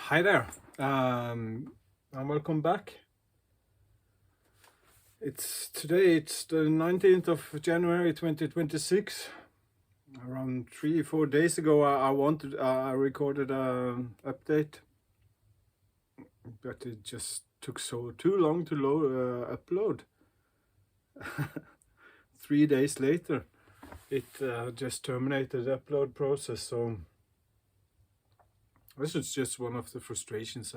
Hi there, and welcome back. It's the 19th of January 2026. Around 3 or 4 days ago, I recorded an update, but it just took too long to upload. 3 days later, it just terminated the upload process. So this is just one of the frustrations.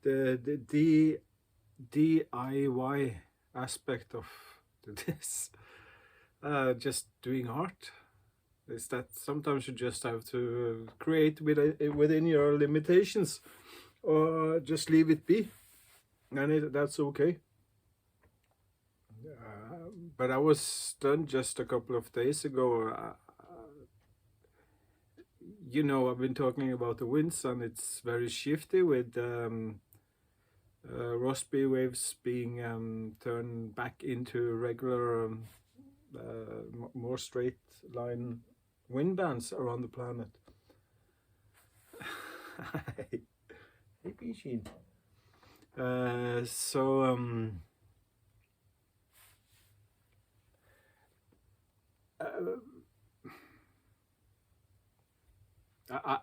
The DIY aspect of this, just doing art, is that sometimes you just have to create within your limitations, or just leave it be, and that's okay. But I was done just a couple of days ago. I've been talking about the winds, and it's very shifty with Rossby waves being turned back into regular, more straight line wind bands around the planet. Hey, Pichine.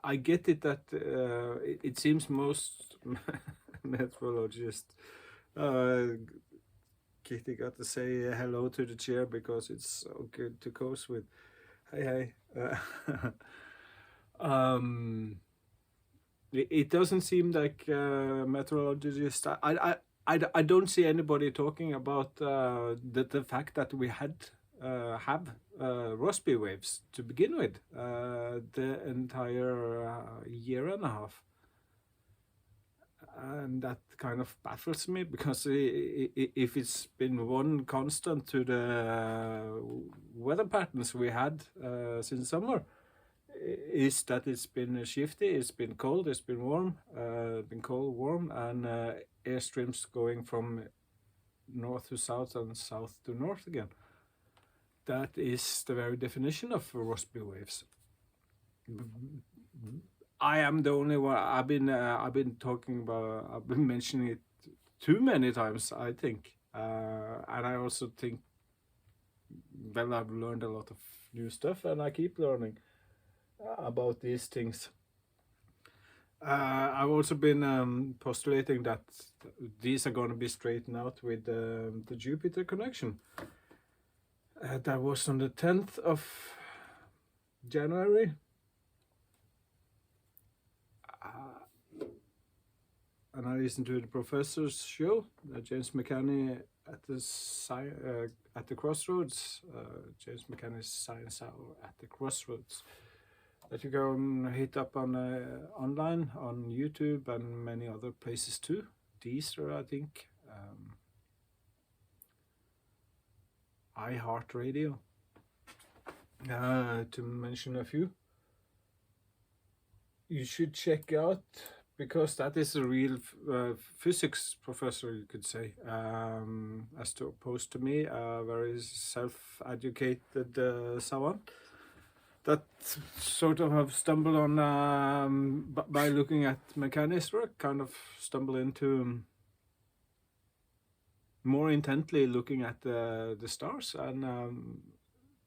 I get it that it seems most meteorologists, Kitty got to say hello to the chair because it's so good to coast with. Hey. It doesn't seem like meteorologists. I don't see anybody talking about the fact that we have Rossby waves to begin with the entire year and a half. And that kind of baffles me, because if it's been one constant to the weather patterns we had since summer, is that it's been shifty, it's been cold, it's been warm, warm, and airstreams going from north to south and south to north again. That is the very definition of Rossby waves. I am the only one. I've been talking about. I've been mentioning it too many times, I think, and I also think, well, I've learned a lot of new stuff, and I keep learning about these things. I've also been postulating that these are going to be straightened out with the Jupiter connection. That was on the 10th of January. And I listened to the professor's show, James McCanney at the Crossroads, James McCanney's Science Hour at the Crossroads, that you can hit up on online on YouTube and many other places too. Deezer, I think, iHeartRadio, to mention a few. You should check out, because that is a real physics professor, you could say, as opposed to me, a very self-educated savant that sort of have stumbled on, by looking at McCanney's work, kind of stumble into more intently looking at the stars, and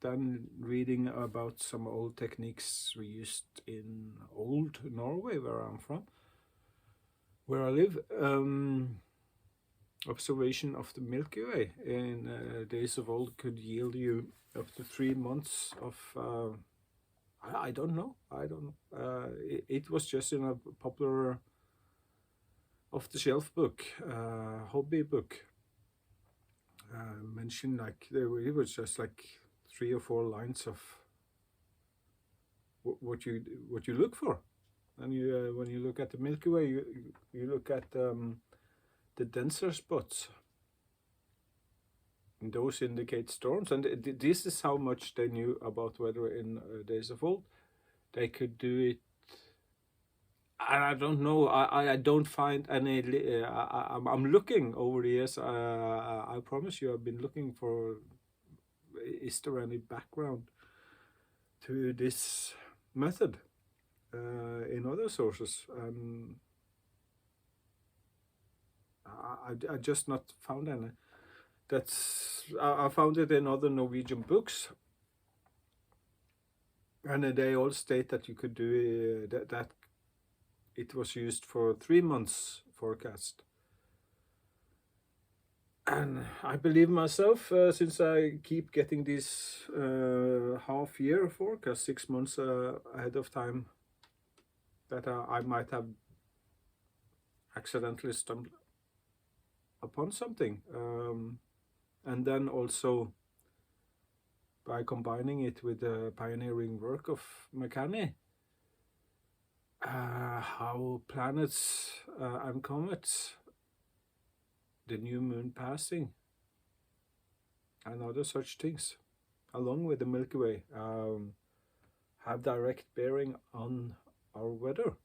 then reading about some old techniques we used in old Norway, where I'm from, where I live. Observation of the Milky Way in days of old could yield you up to 3 months of I don't know. It was just in a popular off-the-shelf book, hobby book, mentioned, like, it was just like 3 or 4 lines of what you look for. And when you look at the Milky Way, you look at the denser spots, and those indicate storms. And this is how much they knew about weather in days of old. They could do it, and I don't know. I don't find any. I'm looking over the years. I promise you, I've been looking for. Is there any background to this method? in other sources, and I just not found any. I found it in other Norwegian books, and they all state that you could do that it was used for 3 months forecast. And I believe myself, since I keep getting these half-year forecast 6 months ahead of time, that I might have accidentally stumbled upon something. And then also by combining it with the pioneering work of Makani, how planets and comets, the new moon passing, and other such things, along with the Milky Way, have direct bearing on our weather,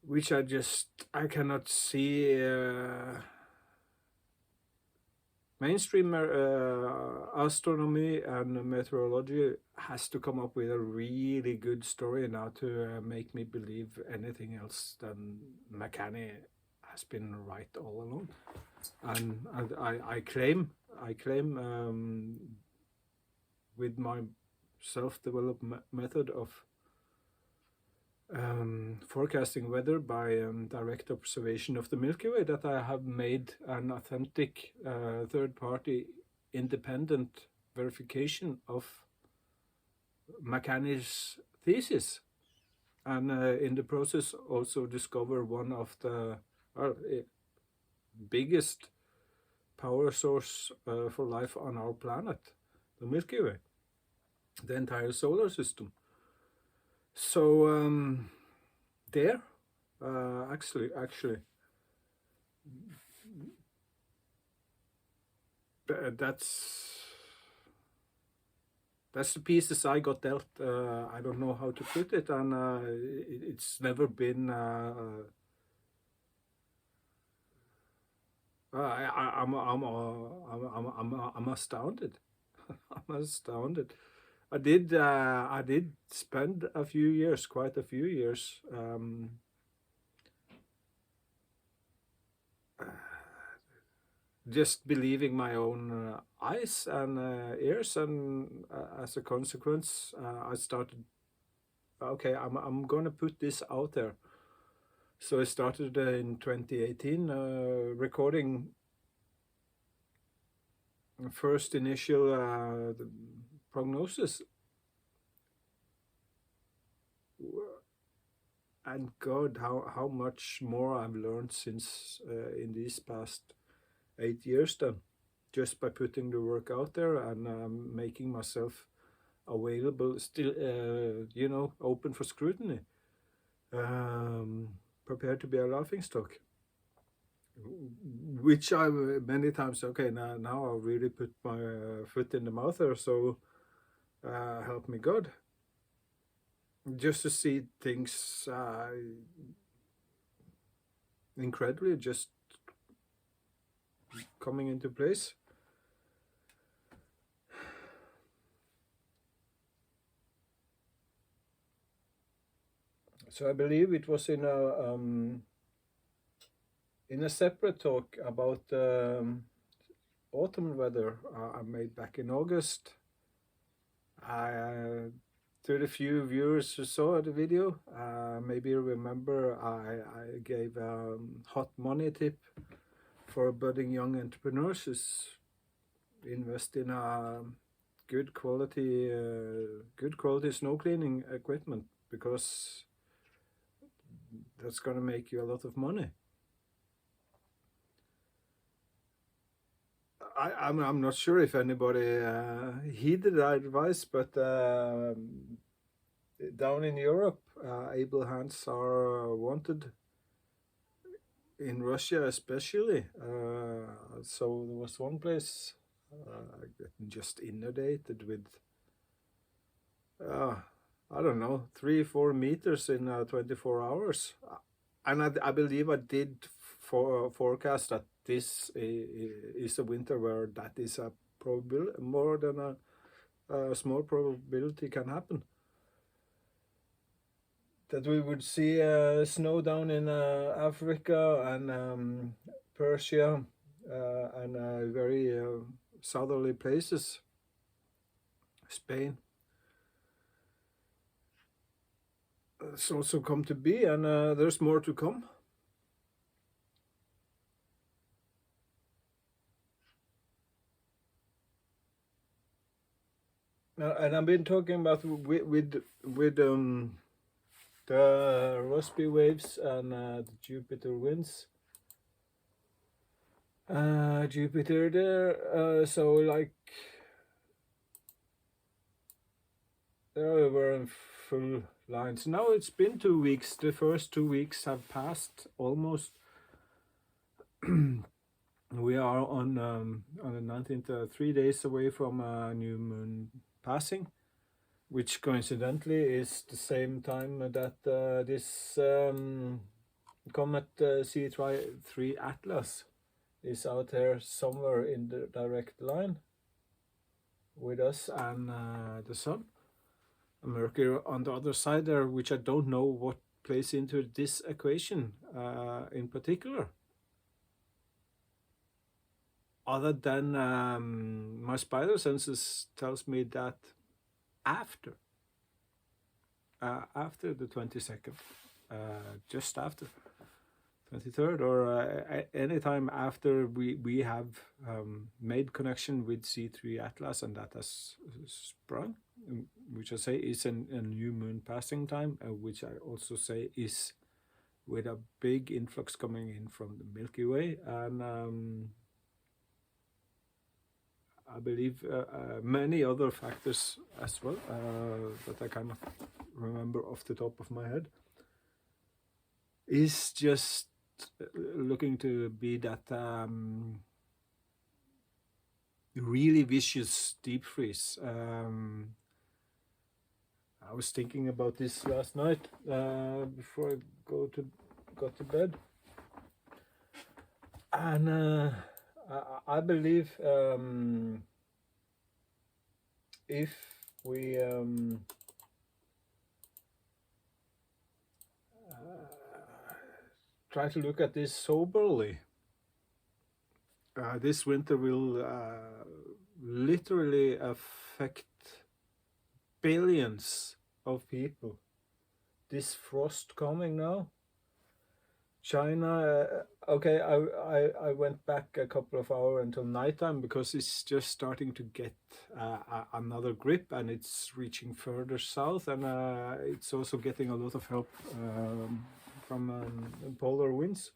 which I cannot see. Mainstream astronomy and meteorology has to come up with a really good story now to make me believe anything else than Makani has been right all along. And I claim with my self-developed method of forecasting weather by direct observation of the Milky Way, that I have made an authentic third-party independent verification of Makani's thesis, and in the process also discover one of the biggest power source for life on our planet, the Milky Way, the entire solar system. So there, actually, that's the pieces I got dealt. I don't know how to put it, and it's never been. I'm astounded. I'm astounded. I did spend quite a few years, just believing my own eyes and ears, and as a consequence, I started. Okay, I'm gonna put this out there. So I started in 2018 recording first initial prognosis, and God, how much more I've learned since in these past 8 years, then, just by putting the work out there and making myself available, still open for scrutiny, prepared to be a laughingstock, which I many times, okay, now I really put my foot in the mouth there, so help me God, just to see things incredibly just coming into place. So I believe it was in a separate talk about autumn weather I made back in August. To the few viewers who saw the video, maybe you remember I gave a hot money tip for budding young entrepreneurs who invest in a good quality snow cleaning equipment, because that's gonna make you a lot of money. I'm not sure if anybody heeded that advice, but down in Europe, able hands are wanted. In Russia, especially. So there was one place getting just inundated with, I don't know, 3-4 meters in 24 hours. And I believe I did forecast that this is a winter where that is a probability, more than a small probability can happen. that we would see snow down in Africa and Persia and very southerly places, Spain. It's also come to be, and there's more to come. And I've been talking about with the Rossby waves and the Jupiter winds. Jupiter there, so like there were in full lines. Now it's been 2 weeks. The first 2 weeks have passed almost. We are on the 19th, 3 days away from a new moon passing, which coincidentally is the same time that this comet C3 Atlas is out there somewhere in the direct line with us and the sun. Mercury on the other side there, which I don't know what plays into this equation in particular. Other than my spider senses tells me that after the 22nd, just after 23rd, or any time after we have made connection with C3 Atlas, and that has sprung, which I say is a new moon passing time, which I also say is with a big influx coming in from the Milky Way, and I believe many other factors as well that I cannot remember off the top of my head, is just looking to be that really vicious deep freeze. I was thinking about this last night before I got to bed, and I believe if we try to look at this soberly, this winter will literally affect billions of people. This frost coming now. China, okay, I went back a couple of hours until nighttime because it's just starting to get another grip, and it's reaching further south, and it's also getting a lot of help from polar winds.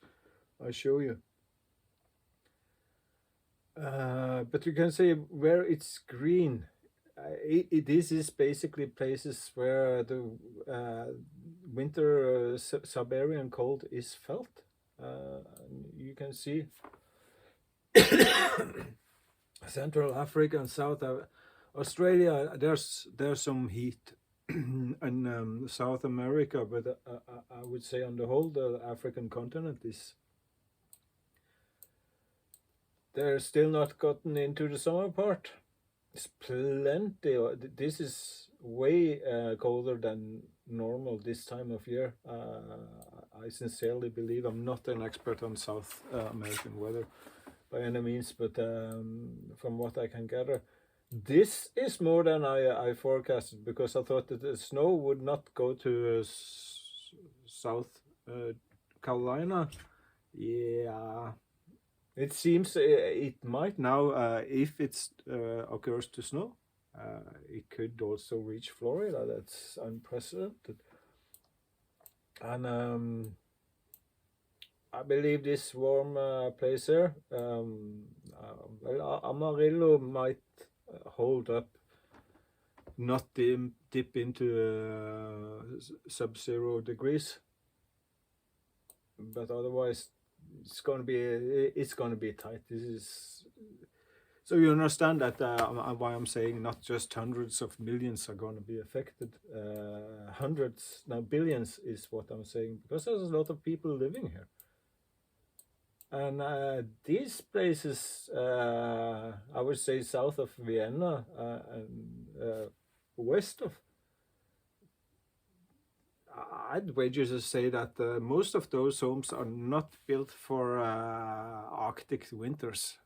I'll show you. But you can see where it's green. This is basically places where the winter Siberian cold is felt. You can see Central Africa and South Australia. There's some heat in South America, but I would say on the whole the African continent is. They're still not gotten into the summer part. It's plenty. This is way colder than normal this time of year. I sincerely believe, I'm not an expert on South American weather by any means, but from what I can gather, this is more than I forecasted, because I thought that the snow would not go to South Carolina. Yeah. It seems it might now, if it occurs to snow, it could also reach Florida. That's unprecedented. And I believe this warm place here, well, Amarillo might hold up, not dip into sub-zero degrees, but otherwise it's going to be tight. This is, so you understand that why I'm saying not just hundreds of millions are going to be affected. Hundreds, now billions is what I'm saying, because there's a lot of people living here. And these places, I would say south of Vienna and west of, I'd wager to say that most of those homes are not built for Arctic winters,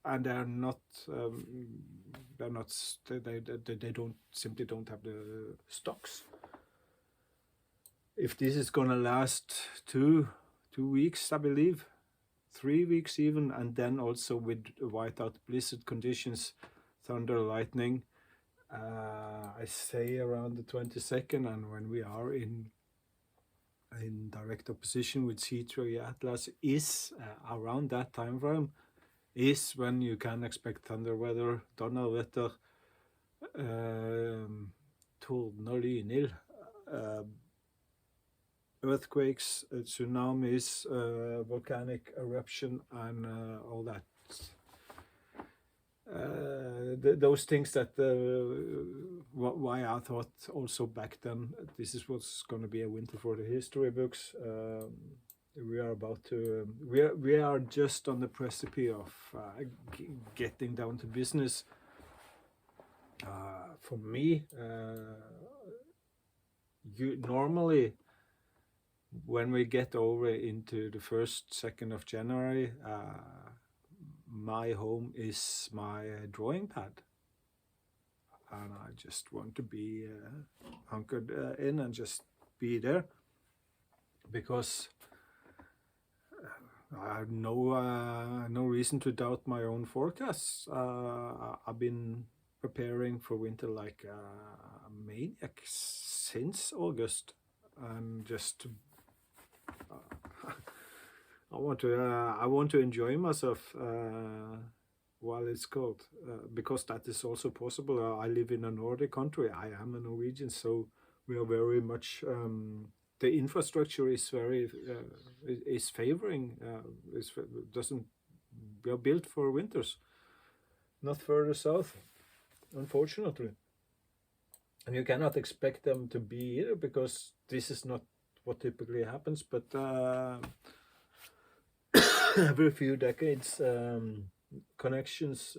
and they don't simply don't have the stocks. If this is gonna last two weeks, I believe, 3 weeks even, and then also with whiteout blizzard conditions, thunder, lightning, I say around the 22nd, and when we are in direct opposition with C3 Atlas is around that time frame, is when you can expect thunder weather, tornado, tornado, earthquakes, tsunamis, volcanic eruption, and all that. Those things that why I thought also back then this is what's going to be a winter for the history books. We are about to we are just on the precipice of getting down to business. For me, normally when we get over into the 1st, 2nd of January, my home is my drawing pad, and I just want to be hunkered in and just be there, because I have no reason to doubt my own forecasts. I've been preparing for winter like a maniac since August, and just I want to enjoy myself while it's cold, because that is also possible. I live in a Nordic country. I am a Norwegian, so we are very much the infrastructure is very is favoring. We are built for winters, not further south, unfortunately. And you cannot expect them to be either, because this is not what typically happens. But every few decades, connections,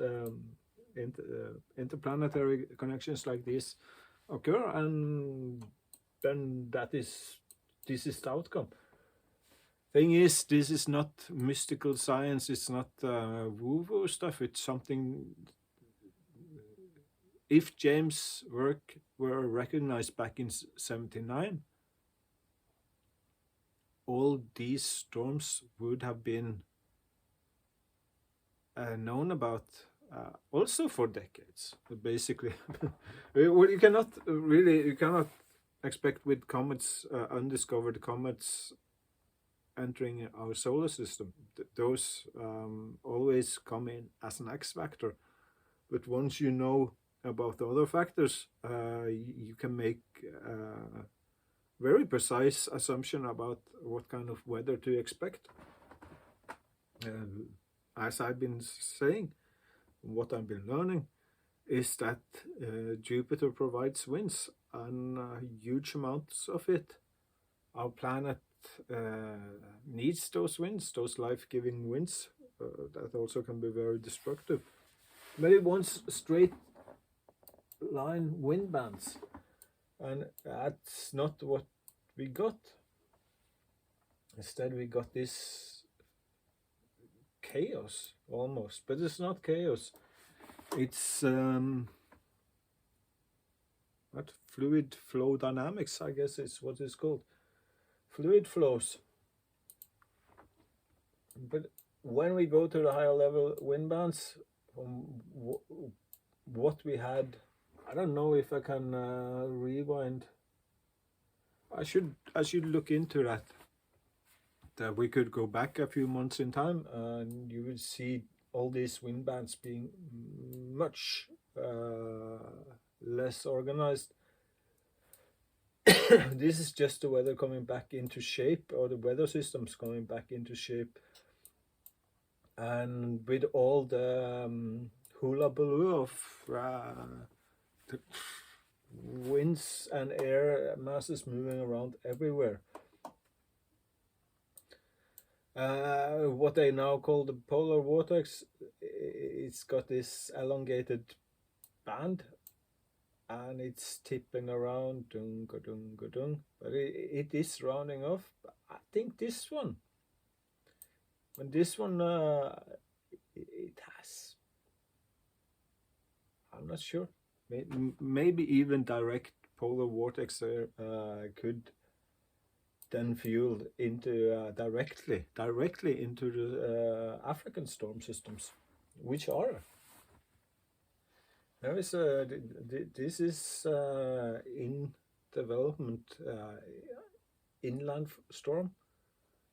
interplanetary connections like this occur, and then this is the outcome. Thing is, this is not mystical science. It's not woo-woo stuff. It's something. If James' work were recognized back in '79, all these storms would have been known about also for decades, basically. You cannot expect with comets, undiscovered comets entering our solar system. Those always come in as an X factor, but once you know about the other factors, you can make very precise assumption about what kind of weather to expect. As I've been saying, what I've been learning is that Jupiter provides winds, and huge amounts of it. Our planet needs those winds, those life-giving winds that also can be very destructive. But it wants straight line wind bands, and that's not what we got. Instead we got this chaos almost, but it's not chaos. It's what, fluid flow dynamics, I guess is what it's called. Fluid flows. But when we go to the higher level wind bands, what we had, I don't know if I can rewind. I should look into that. That we could go back a few months in time, and you will see all these wind bands being much less organized. This is just the weather coming back into shape, or the weather systems coming back into shape, and with all the hula baloo of the winds and air masses moving around everywhere. What they now call the polar vortex, it's got this elongated band, and it's tipping around, dung, dung, dung, but it is rounding off. I think this one, when this one, it has, I'm not sure, maybe even direct polar vortex could then fuel into directly into the African storm systems, which are. There is this is in development, inland storm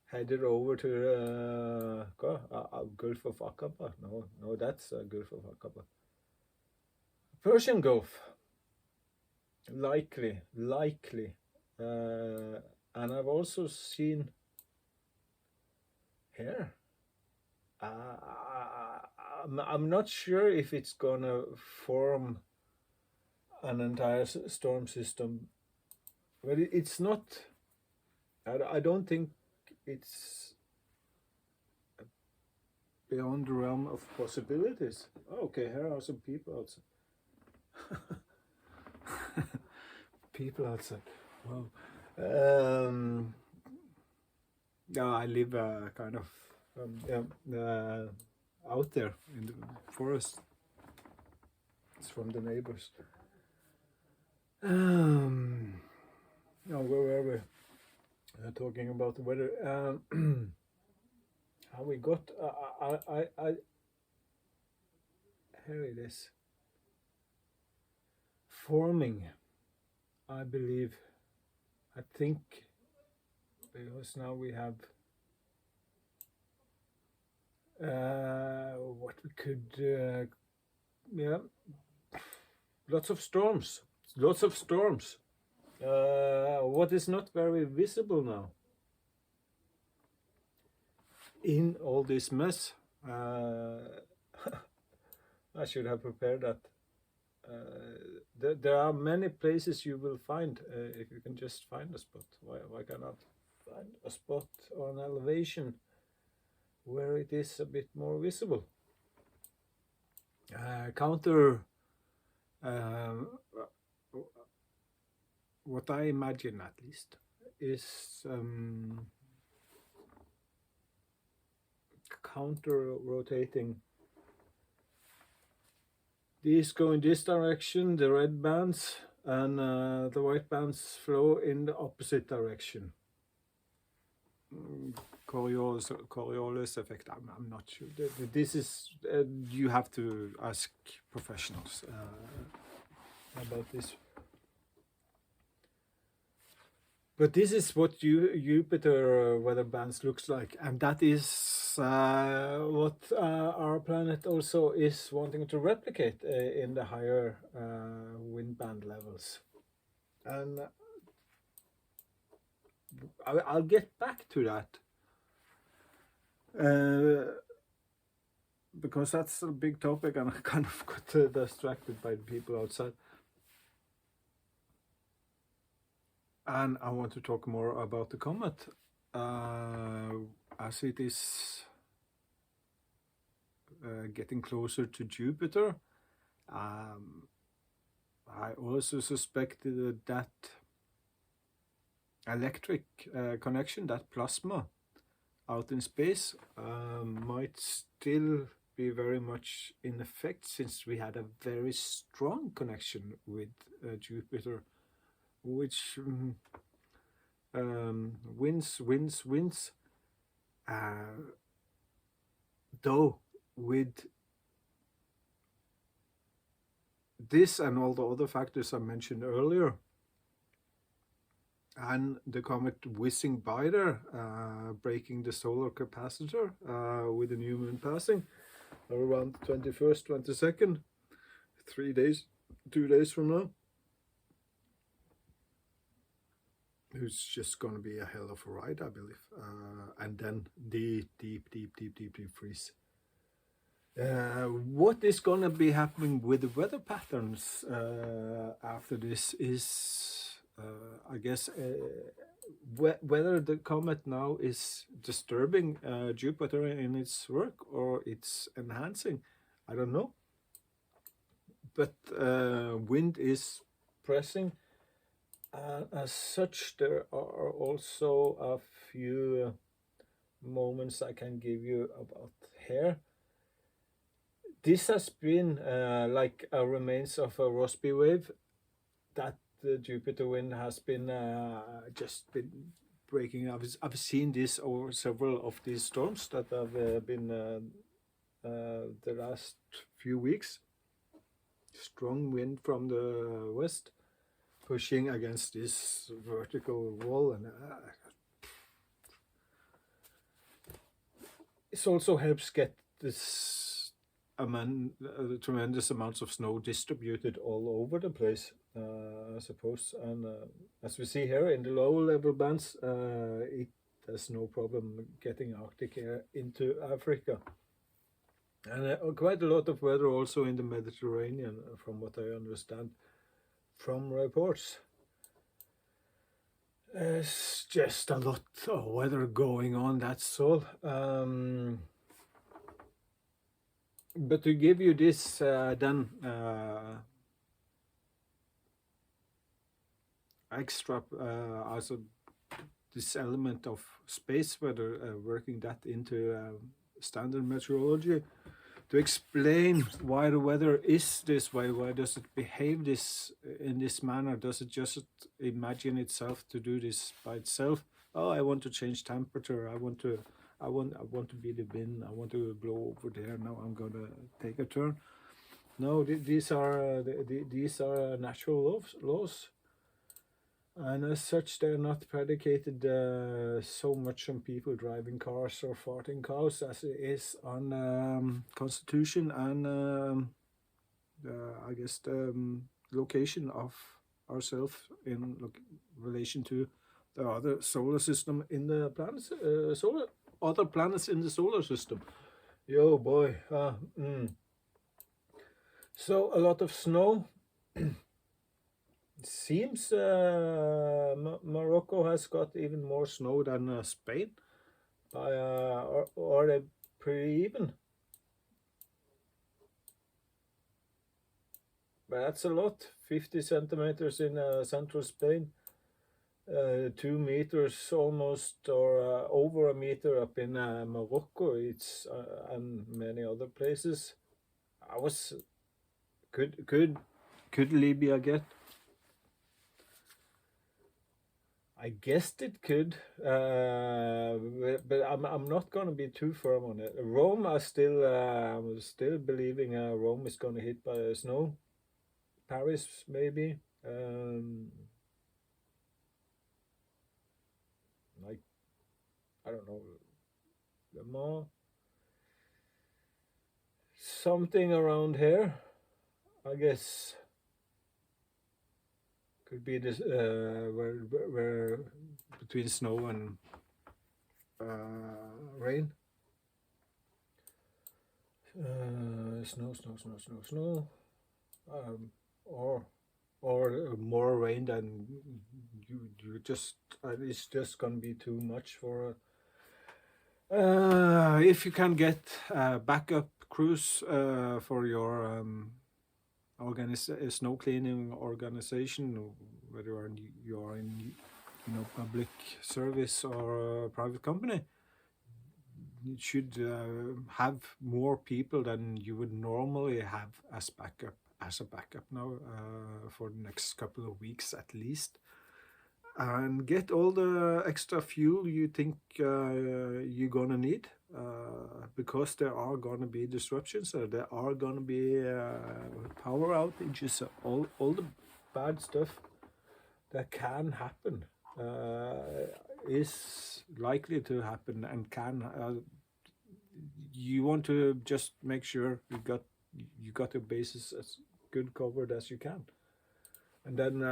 headed over to Gulf of Aqaba. No, that's Gulf of Aqaba. Persian Gulf, likely, and I've also seen here. I'm not sure if it's gonna form an entire storm system, but it's not. I don't think it's beyond the realm of possibilities. Okay, here are some people outside. People outside. Wow. Yeah, I live kind of out there in the forest. It's from the neighbors. Now, where were we? Talking about the weather. How we got? Here it is. Forming, I believe. I think because now we have what we could, yeah, lots of storms. What is not very visible now in all this mess. I should have prepared that. There are many places you will find if you can just find a spot. Why cannot find a spot or an elevation where it is a bit more visible? Counter what I imagine, at least, is counter rotating. These go in this direction, the red bands, and the white bands flow in the opposite direction. Coriolis effect, I'm not sure. This is, you have to ask professionals about this. But this is what Jupiter weather bands looks like, and that is what our planet also is wanting to replicate in the higher wind band levels. And I'll get back to that because that's a big topic, and I kind of got distracted by the people outside. And I want to talk more about the comet as it is getting closer to Jupiter. I also suspected that electric connection, that plasma out in space, might still be very much in effect, since we had a very strong connection with Jupiter, which wins. Though with this and all the other factors I mentioned earlier, and the comet whizzing by there, breaking the solar capacitor with the new moon passing around 21st, 22nd, 2 days from now. It's just going to be a hell of a ride, I believe. And then deep freeze. What is going to be happening with the weather patterns after this is, I guess, whether the comet now is disturbing Jupiter in its work or it's enhancing. I don't know. But wind is depressing. As such, there are also a few moments I can give you about here. This has been like a remains of a Rossby wave that the Jupiter wind has been just been breaking. I've seen this over several of these storms that have been the last few weeks. Strong wind from the west pushing against this vertical wall, and it also helps get this tremendous amounts of snow distributed all over the place, I suppose. And as we see here in the lower level bands, it has no problem getting Arctic air into Africa. And quite a lot of weather also in the Mediterranean, from what I understand from reports. It's just a lot of weather going on, that's all. But to give you this then extra also this element of space weather, working that into standard meteorology, to explain why the weather is this way. Why does it behave this in this manner? Does it just imagine itself to do this by itself? Oh, I want to change temperature. I want to be the wind. I want to blow over there. Now I'm gonna take a turn. No, these are natural laws. And as such, they're not predicated so much on people driving cars or farting cows as it is on constitution and I guess the location of ourselves in relation to the other solar system in the planets, other planets in the solar system. Yo, boy. So a lot of snow. It seems Morocco has got even more snow than Spain, or they pretty even. But that's a lot. 50 centimeters in central Spain, 2 meters almost, or over a meter up in Morocco. It's and many other places. Could Libya get? I guessed it could, but I'm not going to be too firm on it. Rome, I'm still believing Rome is going to hit by snow. Paris, maybe. Like, I don't know, Le Mans. Something around here, I guess. Could be this where between snow and rain. Snow. Or more rain than you just. It's just gonna be too much for. If you can get a backup crews for your snow cleaning organization, whether you are in public service or a private company, you should have more people than you would normally have as a backup now for the next couple of weeks at least, and get all the extra fuel you think you're gonna need. Because there are going to be disruptions, there are going to be power outages, all the bad stuff that can happen is likely to happen and can. You want to just make sure you got your bases as good covered as you can, and then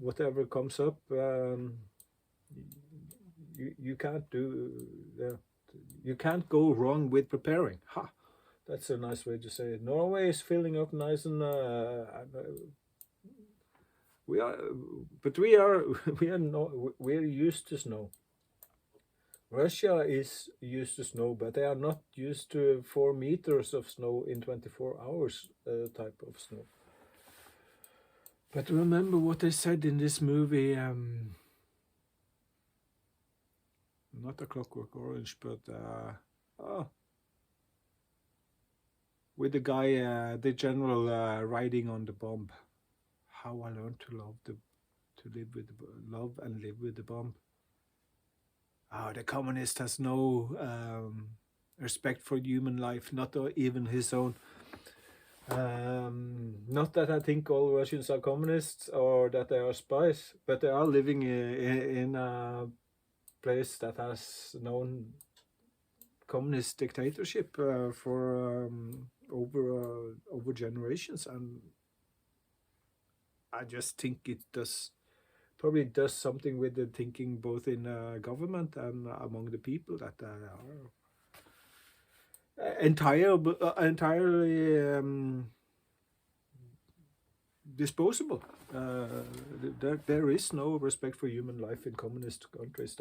whatever comes up, you can't do. You can't go wrong with preparing. That's a nice way to say it. Norway is filling up nice and we're used to snow. Russia is used to snow, but they are not used to 4 meters of snow in 24 hours type of snow. But remember what they said in this movie, not A Clockwork Orange, but oh, with the guy, the general riding on the bomb. How I learned to love and live with the bomb. Oh, the communist has no respect for human life, not even his own. Not that I think all Russians are communists or that they are spies, but they are living in a place that has known communist dictatorship for over generations, and I just think it probably does something with the thinking both in government and among the people that are entirely disposable. There is no respect for human life in communist countries.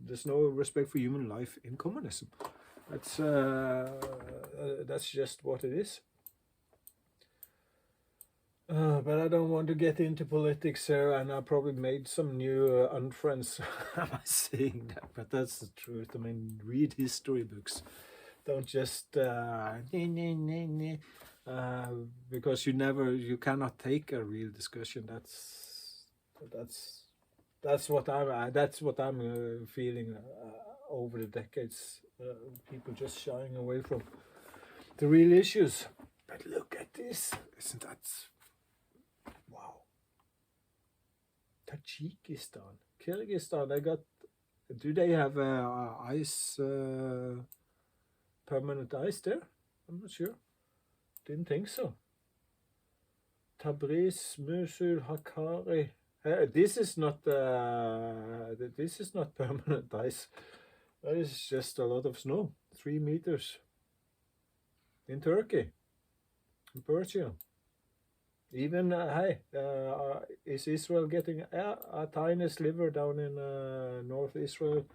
There's no respect for human life in communism. That's just what it is. But I don't want to get into politics here, and I probably made some new unfriends by saying that, but that's the truth. I mean, read history books. Don't just because you cannot take a real discussion. That's what I'm feeling over the decades. People just shying away from the real issues. But look at this! Isn't that wow? Tajikistan, Kyrgyzstan. Do they have ice? Permanent ice there? I'm not sure. Didn't think so. Tabriz, Mosul, Hakkari. This is not permanent ice. That is just a lot of snow. 3 meters. In Turkey, in Persia. Even is Israel getting a tiny sliver down in North Israel?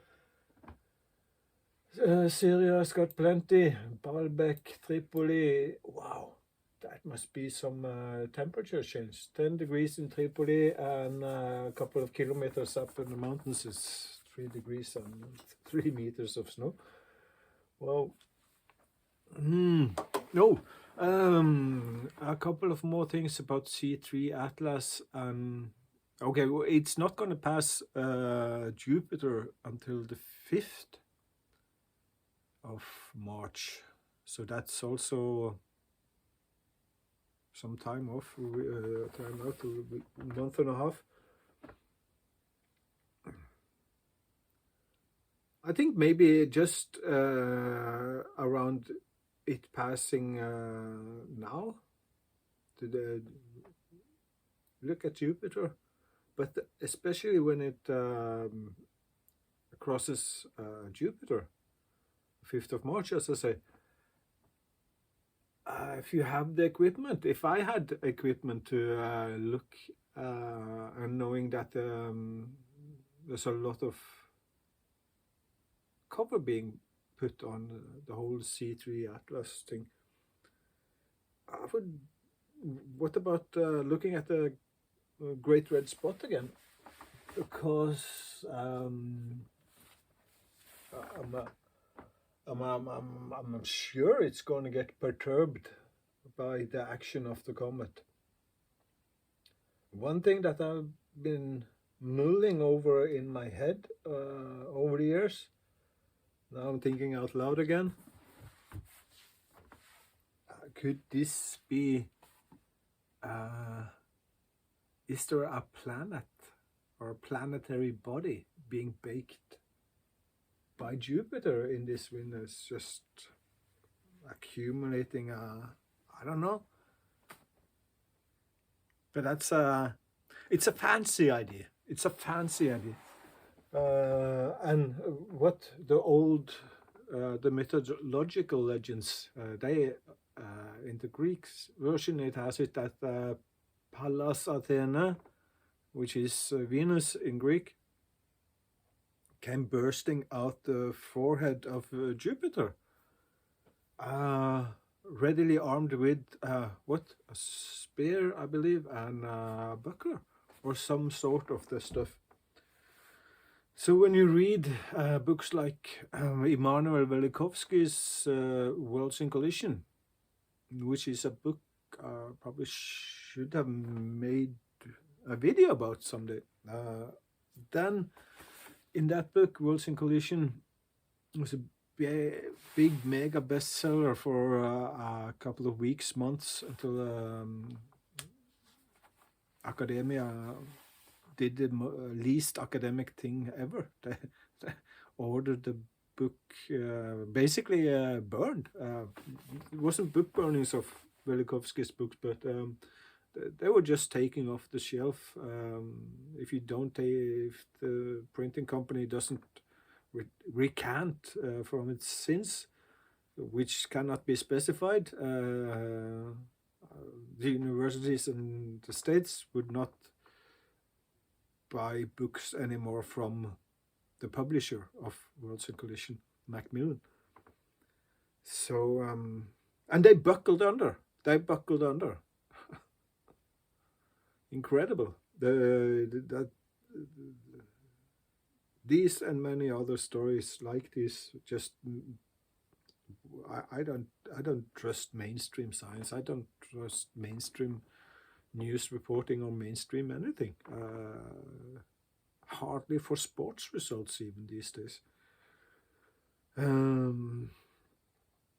Syria's got plenty. Baalbek, Tripoli. Wow, that must be some temperature change. 10 degrees in Tripoli, and a couple of kilometers up in the mountains is 3 degrees and 3 meters of snow. Well, no. A couple of more things about C3 Atlas. Okay, well, it's not going to pass Jupiter until the 5th of March, so that's also some time off, time out, a month and a half. I think maybe just around it passing now, to look at Jupiter, but especially when it crosses Jupiter, 5th of March, as I say. If you have the equipment, if I had equipment to look, and knowing that there's a lot of cover being put on the whole C3 Atlas thing, I would. What about looking at the Great Red Spot again? Because I'm sure it's going to get perturbed by the action of the comet. One thing that I've been mulling over in my head over the years, now I'm thinking out loud again, could this be, is there a planet or a planetary body being baked by Jupiter in this window? It's just accumulating I don't know. But it's a fancy idea. It's a fancy idea. And what the mythological legends, they in the Greek version, it has it that Pallas Athena, which is Venus in Greek, came bursting out the forehead of Jupiter. readily armed with what, a spear, I believe, and a buckler, or some sort of the stuff. So when you read books like Immanuel Velikovsky's Worlds in Collision, which is a book probably should have made a video about someday, then in that book, Worlds in Collision was a big mega bestseller for a couple of weeks, months, until academia did the least academic thing ever. They ordered the book basically burned. It wasn't book burnings of Velikovsky's books, but they were just taking off the shelf. If the printing company doesn't recant from its sins, which cannot be specified, the universities in the States would not buy books anymore from the publisher of Worlds in Collision, Macmillan. So, and they buckled under. Incredible. These and many other stories like this just, I don't trust mainstream science. I don't trust mainstream news reporting or mainstream anything. Hardly for sports results even these days.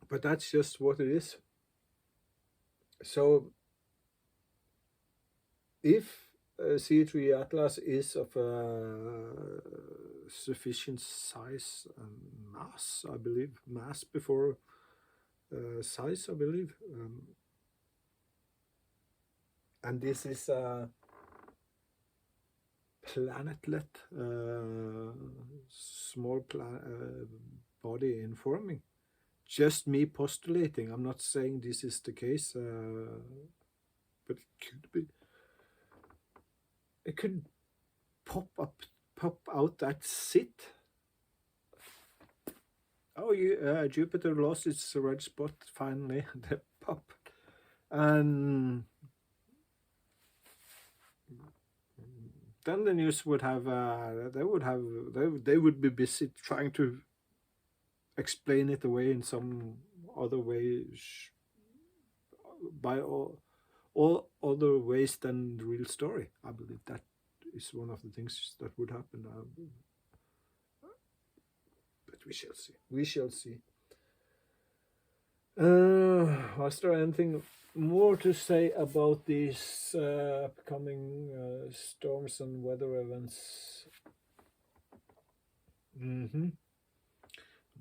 But that's just what it is. So if C3 Atlas is of sufficient size and mass, I believe, mass before size, I believe, and this is a planetlet, small body in forming. Just me postulating. I'm not saying this is the case, but it could be. It could pop out that sit. Oh, Jupiter lost its red spot finally. The pop, and then the news would have. They would be busy trying to explain it away in some other way, by all other ways than the real story. I believe that is one of the things that would happen. But we shall see. Was there anything more to say about these upcoming storms and weather events? I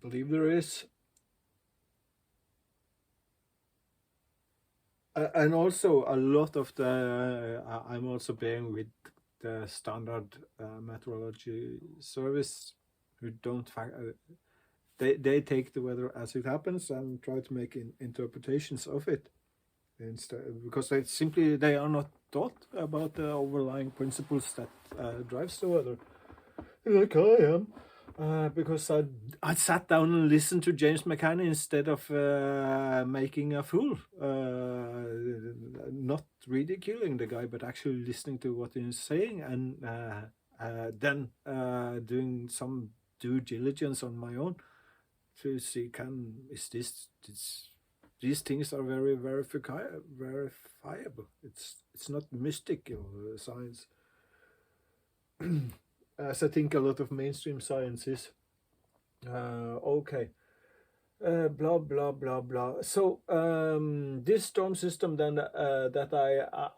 believe there is. And also a lot of the, I'm also bearing with the standard meteorology service, who don't they take the weather as it happens and try to make interpretations of it instead, because they are not taught about the overlying principles that drives the weather, like I am. Because I sat down and listened to James McCann instead of making a fool, not ridiculing the guy, but actually listening to what he's saying, and then doing some due diligence on my own to see, these things are very verifiable. It's not mystical science. As I think a lot of mainstream science is. Okay. Blah blah blah blah. So this storm system then, that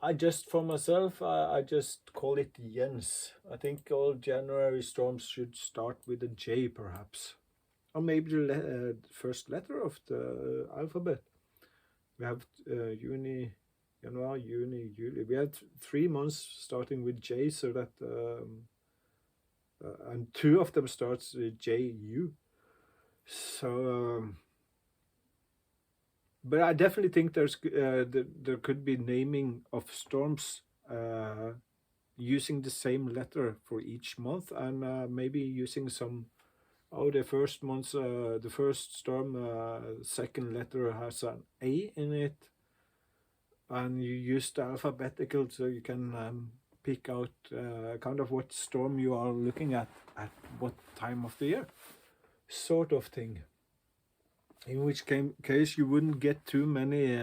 I just, for myself, I just call it Jens. I think all January storms should start with a J, perhaps, or maybe the first letter of the alphabet. We have Juni, January, Juni, July. We had 3 months starting with J, so that and 2 of them starts with J-U. So, but I definitely think there could be naming of storms using the same letter for each month, and maybe using some Oh, the first month's, the first storm, second letter has an A in it, and you use the alphabetical so you can pick out kind of what storm you are looking at what time of the year, sort of thing. In which case you wouldn't get too many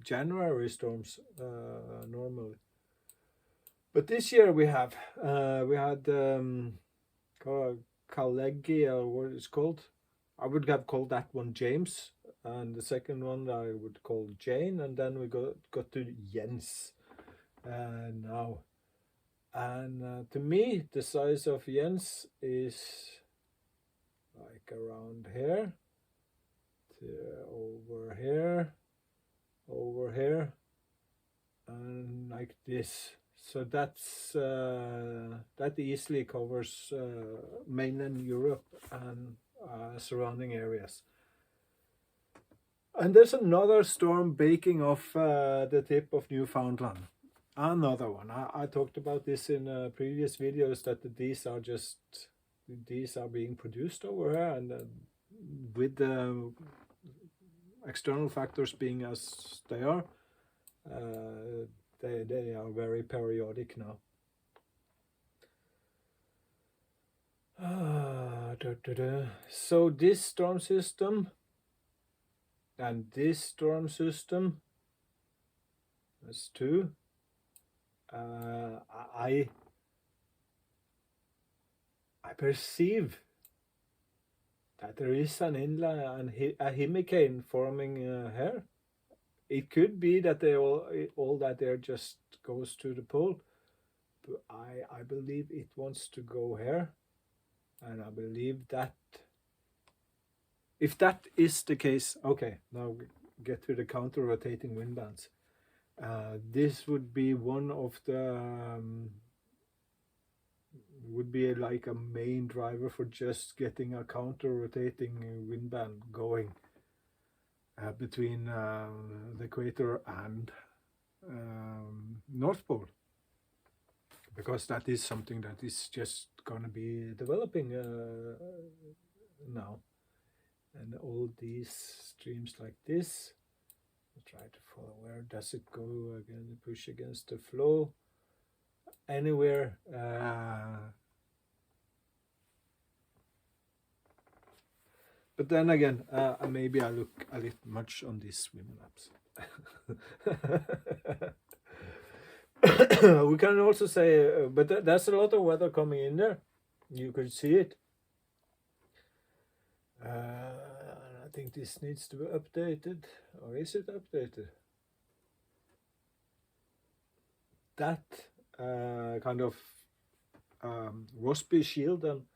January storms normally. But this year we had Kalegi, or what it's called. I would have called that one James, and the second one I would call Jane, and then we got to Jens now. And to me, the size of Jens is like around here, over here, over here, and like this. So that's that easily covers mainland Europe and surrounding areas. And there's another storm baking off the tip of Newfoundland. Another one. I talked about this in previous videos, that these are being produced over here, and with the external factors being as they are, they are very periodic now. So this storm system and this storm system, that's two. I perceive that there is an inland and a hurricane forming here. It could be that all that air just goes to the pole, but I believe it wants to go here, and I believe that if that is the case, okay, now get to the counter-rotating wind bands. This would be one of the would be like a main driver for just getting a counter-rotating wind band going between the equator and North Pole, because that is something that is just going to be developing now. And all these streams like this, I try to follow, where does it go again, push against the flow, anywhere. But then again, maybe I look a little much on these swim maps. We can also say, but there's a lot of weather coming in there. You could see it. I think this needs to be updated, or is it updated? That kind of Rossby shield and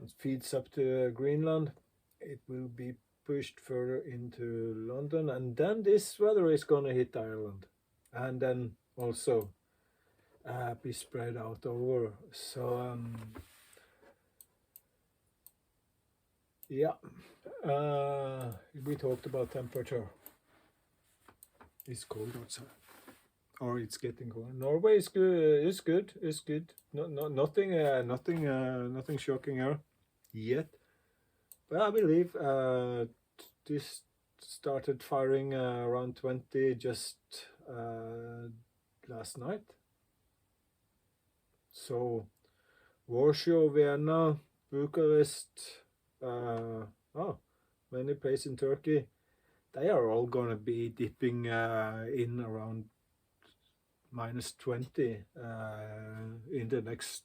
it feeds up to Greenland. It will be pushed further into London, and then this weather is going to hit Ireland, and then also be spread out over. So yeah, we talked about temperature. It's cold outside, or it's getting cold. Norway is good. It's good. It's good. Nothing shocking here yet. But I believe this started firing around 20 just last night. So Warsaw, Vienna, Bucharest, many places in Turkey, they are all going to be dipping in around minus 20 in the next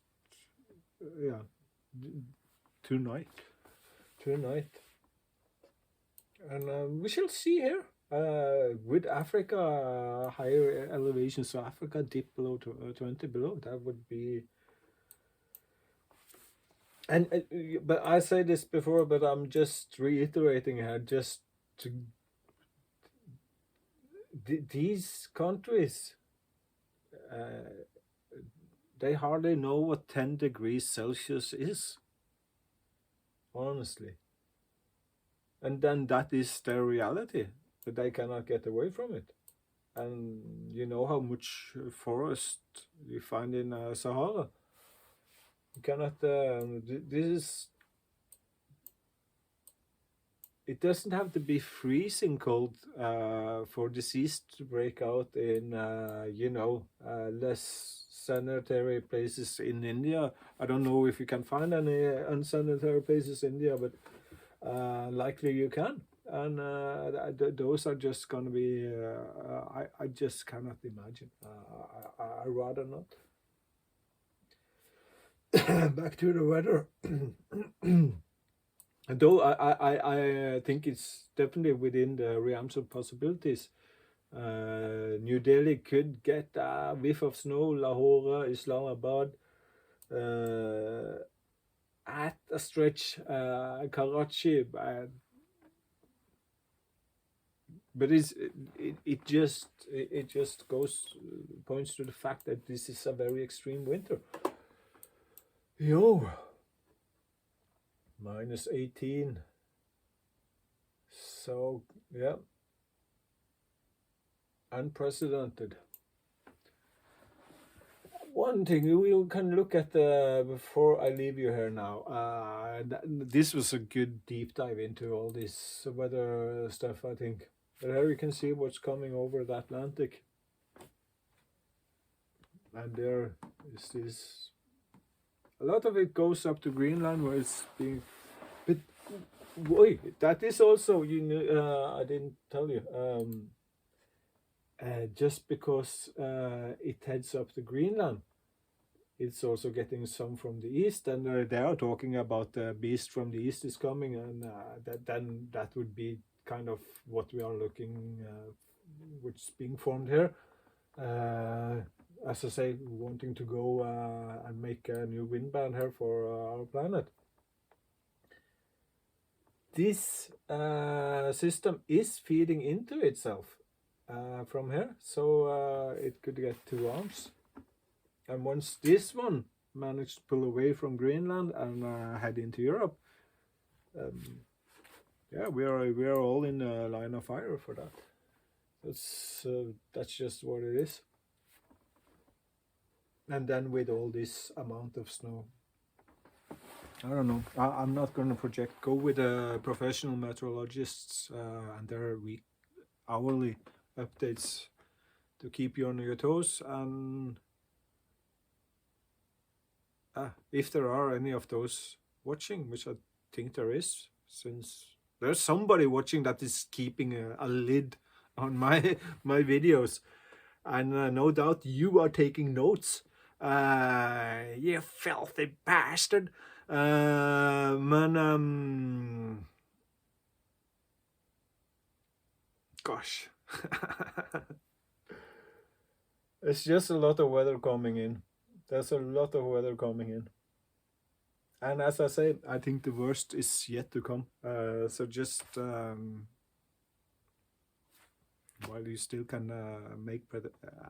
tonight. And we shall see here with Africa higher elevation, so Africa dip below 20 below, that would be. And but I said this before, but I'm just reiterating here, just to these countries, they hardly know what 10 degrees Celsius is, honestly. And then that is their reality, that they cannot get away from it. And you know how much forest you find in Sahara. You cannot, this is it doesn't have to be freezing cold for disease to break out in, less sanitary places in India. I don't know if you can find any unsanitary places in India, but likely you can. And those are just going to be, I just cannot imagine. I rather not. Back to the weather. Though I think it's definitely within the realms of possibilities. New Delhi could get a whiff of snow, Lahore, Islamabad, at a stretch, Karachi, but it just points to the fact that this is a very extreme winter. Yo, -18. So yeah, unprecedented. One thing we can look at before I leave you here now. This was a good deep dive into all this weather stuff, I think. But here you can see what's coming over the Atlantic, and there is this. A lot of it goes up to Greenland, where it's being. But boy, that is also I didn't tell you. Just because it heads up to Greenland, it's also getting some from the east, and they are talking about the beast from the east is coming, and that would be kind of what we are looking, which is being formed here. As I say, wanting to go and make a new wind band here for our planet. This system is feeding into itself from here, so it could get 2 arms. And once this one managed to pull away from Greenland and head into Europe, yeah, we are all in a line of fire for that. That's just what it is. And then with all this amount of snow, I don't know. I'm not going to project. Go with the professional meteorologists and their hourly updates to keep you on your toes. And if there are any of those watching, which I think there is, since there's somebody watching that is keeping a lid on my videos, and no doubt you are taking notes. You filthy bastard. Gosh. It's just a lot of weather coming in. There's a lot of weather coming in. And as I say, I think the worst is yet to come. So just while you still can make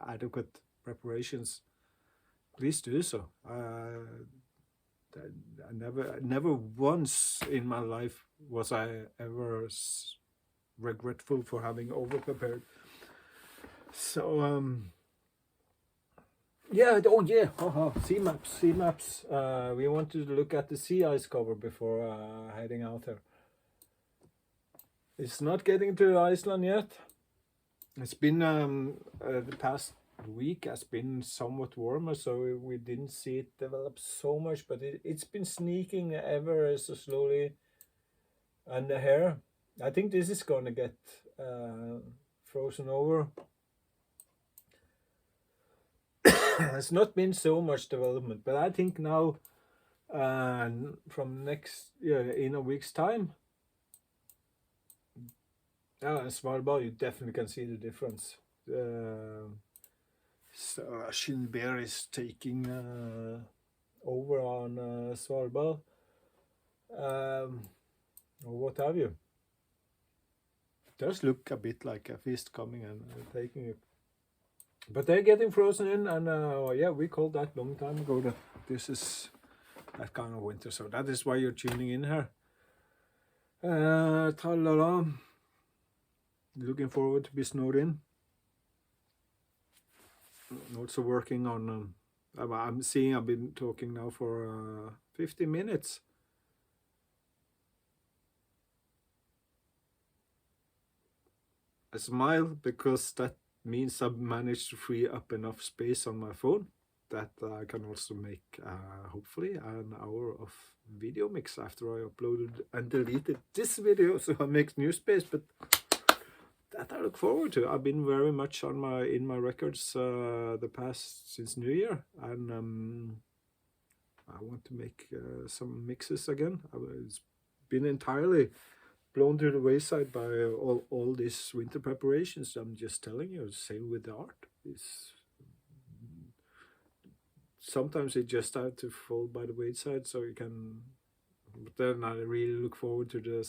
adequate preparations, please do so. I never once in my life was I ever regretful for having over prepared. So yeah, oh yeah, sea maps. We wanted to look at the sea ice cover before heading out there. It's not getting to Iceland yet. It's been the past week has been somewhat warmer, so we didn't see it develop so much, but it's been sneaking ever so slowly under here. I think this is gonna get frozen over. It's not been so much development, but I think now from in a week's time, Svalbard, you definitely can see the difference. So Shinbear is taking over on Svalbard, or what have you. It does look a bit like a fist coming and taking it. But they're getting frozen in, and yeah, we called that long time ago that this is that kind of winter. So that is why you're tuning in here. Tra-la-la. Looking forward to be snowed in. Also working on, I'm seeing I've been talking now for 50 minutes. I smile because that means I've managed to free up enough space on my phone that I can also make, hopefully, an hour of video mix after I uploaded and deleted this video, so I make new space. But that I look forward to. I've been very much on in my records the past since New Year, and I want to make some mixes again. It's been entirely blown to the wayside by all these winter preparations. I'm just telling you, same with the art. It's sometimes it just have to fall by the wayside, so you can. But then I really look forward to the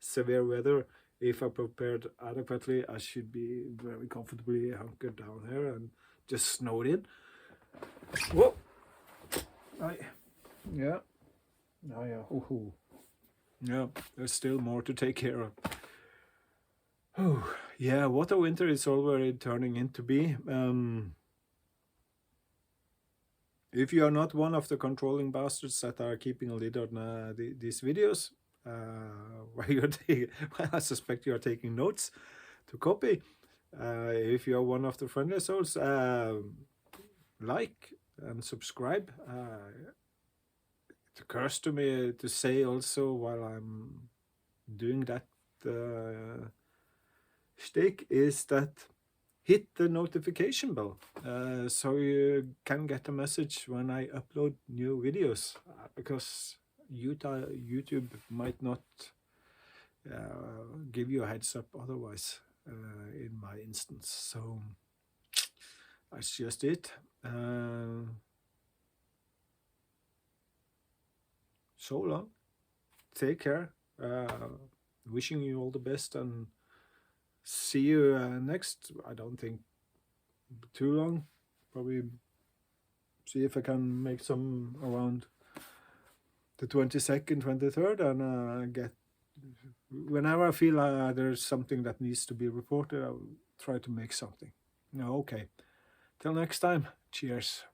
severe weather. If I prepared adequately, I should be very comfortably hunkered down here and just snowed in. Whoa! Yeah. Oh yeah. Ooh. Yeah, there's still more to take care of. Oh, yeah, what a winter is already turning into be. If you are not one of the controlling bastards that are keeping a lid on these videos, while well, I suspect you are taking notes to copy. If you are one of the friendly souls, like and subscribe. It occurs to me to say also while I'm doing that shtick is that hit the notification bell so you can get a message when I upload new videos, because YouTube might not give you a heads up otherwise in my instance. So that's just it. So long. Take care. Wishing you all the best, and see you next. I don't think too long. Probably see if I can make some around the 22nd, 23rd, and get whenever I feel there's something that needs to be reported, I'll try to make something. Okay. Till next time. Cheers.